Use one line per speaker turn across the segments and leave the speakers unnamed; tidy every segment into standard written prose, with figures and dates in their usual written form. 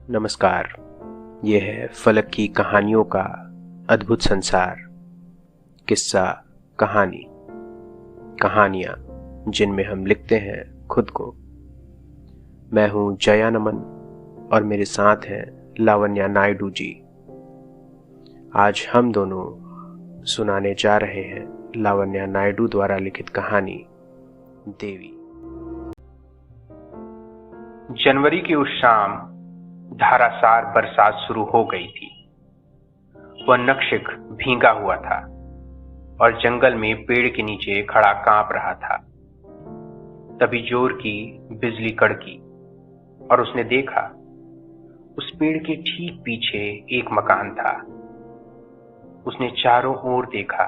नमस्कार। ये है फलक की कहानियों का अद्भुत संसार। किस्सा, कहानी, कहानियाँ जिनमें हम लिखते हैं खुद को। मैं हूँ जया नमन और मेरे साथ हैं लावण्या नायडू जी। आज हम दोनों सुनाने जा रहे हैं लावण्या नायडू द्वारा लिखित कहानी देवी। जनवरी की उस शाम धारासार बरसात शुरू हो गई थी। वह नक्शिक भीगा हुआ था और जंगल में पेड़ के नीचे खड़ा कांप रहा था। तभी जोर की बिजली कड़की और उसने देखा उस पेड़ के ठीक पीछे एक मकान था। उसने चारों ओर देखा।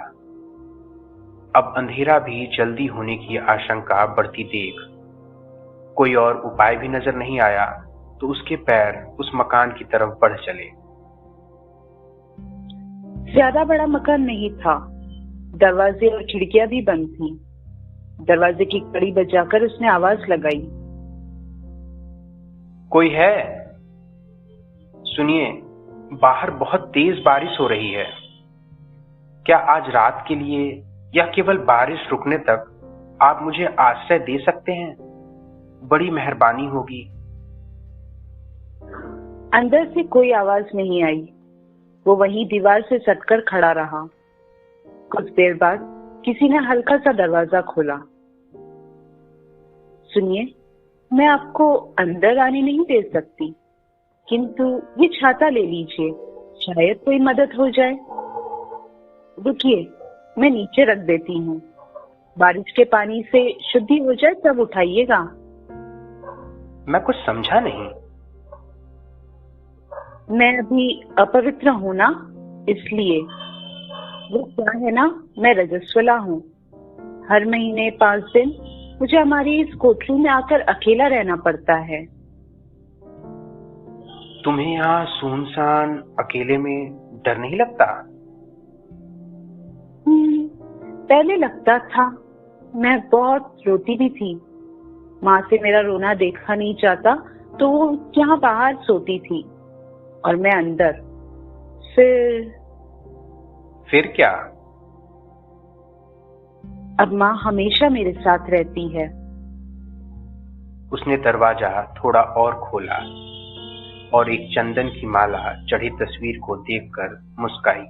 अब अंधेरा भी जल्दी होने की आशंका बढ़ती देख कोई और उपाय भी नजर नहीं आया तो उसके पैर उस मकान की तरफ बढ़ चले।
ज्यादा बड़ा मकान नहीं था। दरवाजे और खिड़कियां भी बंद थीं। दरवाजे की कड़ी बजाकर उसने आवाज लगाई,
कोई है? सुनिए, बाहर बहुत तेज बारिश हो रही है। क्या आज रात के लिए या केवल बारिश रुकने तक आप मुझे आश्रय दे सकते हैं? बड़ी मेहरबानी होगी।
अंदर से कोई आवाज नहीं आई। वो वहीं दीवार से सटकर खड़ा रहा। कुछ देर बाद किसी ने हल्का सा दरवाजा खोला। सुनिए, मैं आपको अंदर आने नहीं दे सकती, किंतु ये छाता ले लीजिए, शायद कोई मदद हो जाए। रुकिए, मैं नीचे रख देती हूँ। बारिश के पानी से शुद्धि हो जाए तब उठाइएगा।
मैं कुछ समझा नहीं।
मैं अभी अपवित्र हूँ ना, इसलिए। वो क्या है ना, मैं रजस्वला हूँ। हर महीने 5 दिन मुझे हमारी इस कोठरी में आकर अकेला रहना पड़ता है।
तुम्हें यहाँ सुनसान अकेले में डर नहीं लगता?
पहले लगता था। मैं बहुत रोती भी थी। माँ से मेरा रोना देखा नहीं जाता तो वो यहाँ बाहर सोती थी और मैं अंदर।
फिर क्या?
अब माँ हमेशा मेरे साथ रहती है।
उसने दरवाजा थोड़ा और खोला और एक चंदन की माला चढ़ी तस्वीर को देखकर मुस्काई।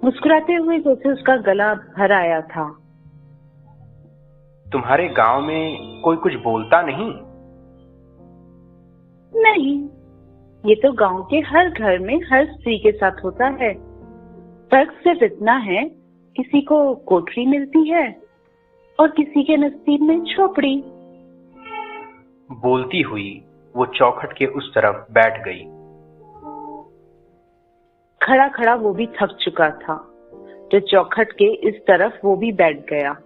मुस्कुराते हुए जैसे उसका गला भर आया था।
तुम्हारे गांव में कोई कुछ बोलता नहीं?
नहीं, ये तो गांव के हर घर में हर स्त्री के साथ होता है। फर्क सिर्फ इतना है, किसी को कोठरी मिलती है और किसी के नसीब में झोपड़ी।
बोलती हुई वो चौखट के उस तरफ बैठ गई।
खड़ा खड़ा वो भी थक चुका था, तो चौखट के इस तरफ वो भी बैठ गया।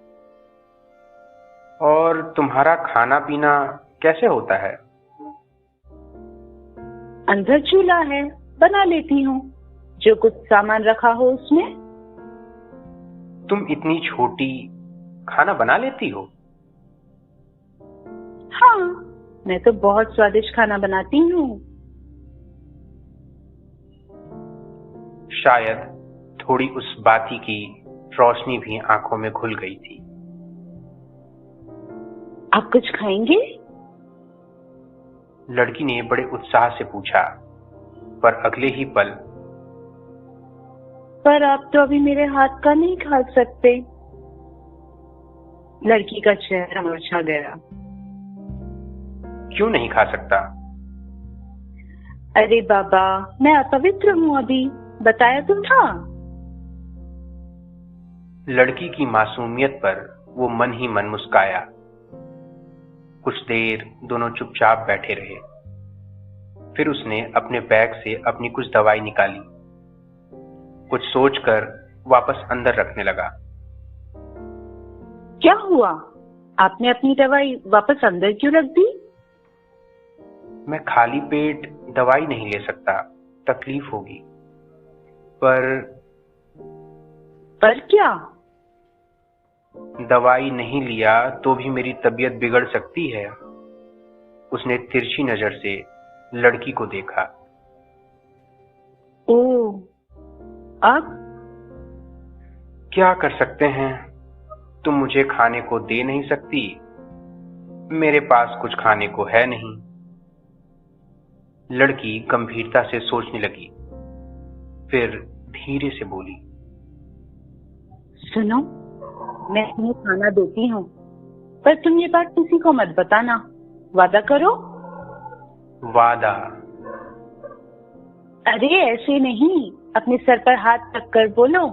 और तुम्हारा खाना पीना कैसे होता है?
अंदर चूल्हा है, बना लेती हूँ, जो कुछ सामान रखा हो उसमें।
तुम इतनी छोटी खाना बना लेती हो?
हाँ, मैं तो बहुत स्वादिष्ट खाना बनाती हूँ।
शायद थोड़ी उस बाती की रोशनी भी आंखों में घुल गई थी।
आप कुछ खाएंगे?
लड़की ने बड़े उत्साह से पूछा, पर अगले ही पल,
पर आप तो अभी मेरे हाथ का नहीं खा सकते। लड़की का चेहरा मुरझा गया।
क्यों नहीं खा सकता?
अरे बाबा, मैं अपवित्र हूँ, अभी बताया तो था।
लड़की की मासूमियत पर वो मन ही मन मुस्काया। कुछ देर दोनों चुपचाप बैठे रहे। फिर उसने अपने बैग से अपनी कुछ दवाई निकाली। कुछ सोचकर वापस अंदर रखने लगा।
क्या हुआ? आपने अपनी दवाई वापस अंदर क्यों रख दी?
मैं खाली पेट दवाई नहीं ले सकता, तकलीफ होगी। पर
क्या?
दवाई नहीं लिया तो भी मेरी तबीयत बिगड़ सकती है। उसने तिरछी नजर से लड़की को देखा।
ओह, अब
क्या कर सकते हैं, तुम मुझे खाने को दे नहीं सकती, मेरे पास कुछ खाने को है नहीं। लड़की गंभीरता से सोचने लगी, फिर धीरे से बोली,
सुनो, मैं तुम्हें खाना देती हूँ, पर तुम ये बात किसी को मत बताना, वादा करो।
वादा?
अरे ऐसे नहीं, अपने सर पर हाथ रखकर बोलो।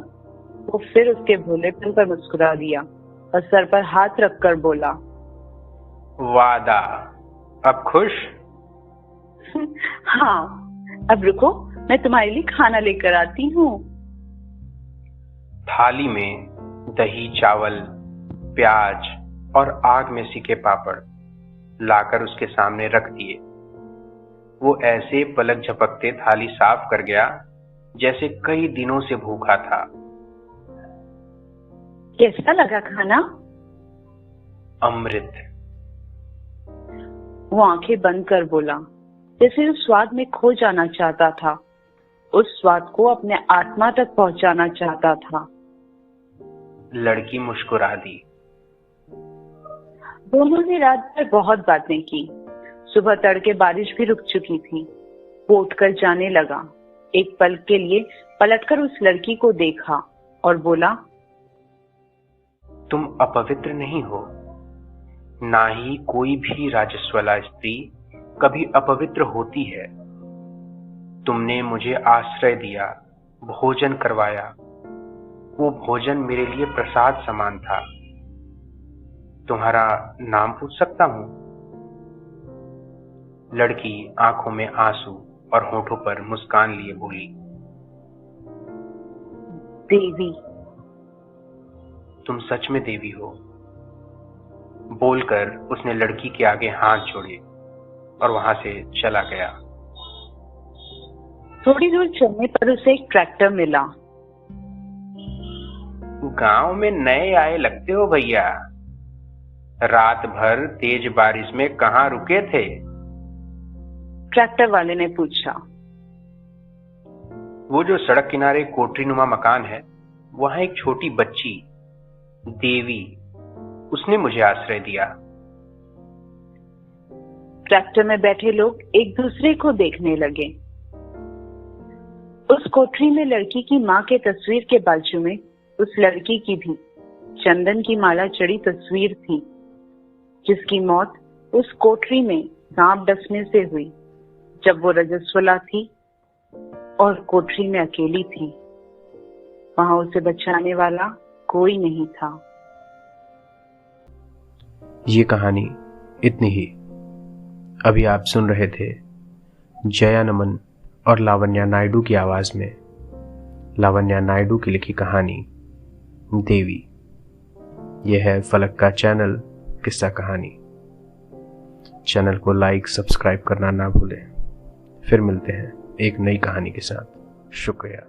वो फिर उसके भोलेपन पर मुस्कुरा दिया और सर पर हाथ रखकर बोला,
वादा? अब खुश?
हाँ, अब रुको, मैं तुम्हारे लिए खाना लेकर आती हूँ।
थाली में दही, चावल, प्याज और आग में सिके पापड़ लाकर उसके सामने रख दिए। वो ऐसे पलक झपकते थाली साफ कर गया जैसे कई दिनों से भूखा था।
कैसा लगा खाना?
अमृत।
वो आंखें बंद कर बोला, जैसे उस स्वाद में खो जाना चाहता था, उस स्वाद को अपने आत्मा तक पहुंचाना चाहता था।
लड़की मुस्कुरा दी।
दोनों ने रात भर बहुत बातें की। सुबह तड़के बारिश भी रुक चुकी थी। वो उठकर जाने लगा। एक पल के लिए पलटकर उस लड़की को देखा और बोला,
तुम अपवित्र नहीं हो, ना ही कोई भी राजस्वला स्त्री कभी अपवित्र होती है। तुमने मुझे आश्रय दिया, भोजन करवाया। वो भोजन मेरे लिए प्रसाद समान था। तुम्हारा नाम पूछ सकता हूं? लड़की आंखों में आंसू और होठों पर मुस्कान लिए बोली,
देवी।
तुम सच में देवी हो। बोलकर उसने लड़की के आगे हाथ जोड़े और वहां से चला गया।
थोड़ी दूर चलने पर उसे एक ट्रैक्टर मिला।
गांव में नए आए लगते हो भैया, रात भर तेज बारिश में कहां रुके थे?
ट्रैक्टर वाले ने पूछा।
वो जो सड़क किनारे कोठरी नुमा मकान है, वहां एक छोटी बच्ची देवी, उसने मुझे आश्रय दिया।
ट्रैक्टर में बैठे लोग एक दूसरे को देखने लगे। उस कोठरी में लड़की की माँ के तस्वीर के बाजू में उस लड़की की भी चंदन की माला चढ़ी तस्वीर थी, जिसकी मौत उस कोठरी में सांप डसने से हुई जब वो रजस्वला थी और कोठरी में अकेली थी। वहां उसे बचाने वाला कोई नहीं था।
ये कहानी इतनी ही। अभी आप सुन रहे थे जया नमन और लावण्या नायडू की आवाज में लावण्या नायडू की लिखी कहानी देवी। यह है फलक का चैनल किस्सा कहानी। चैनल को लाइक, सब्सक्राइब करना ना भूलें। फिर मिलते हैं एक नई कहानी के साथ। शुक्रिया।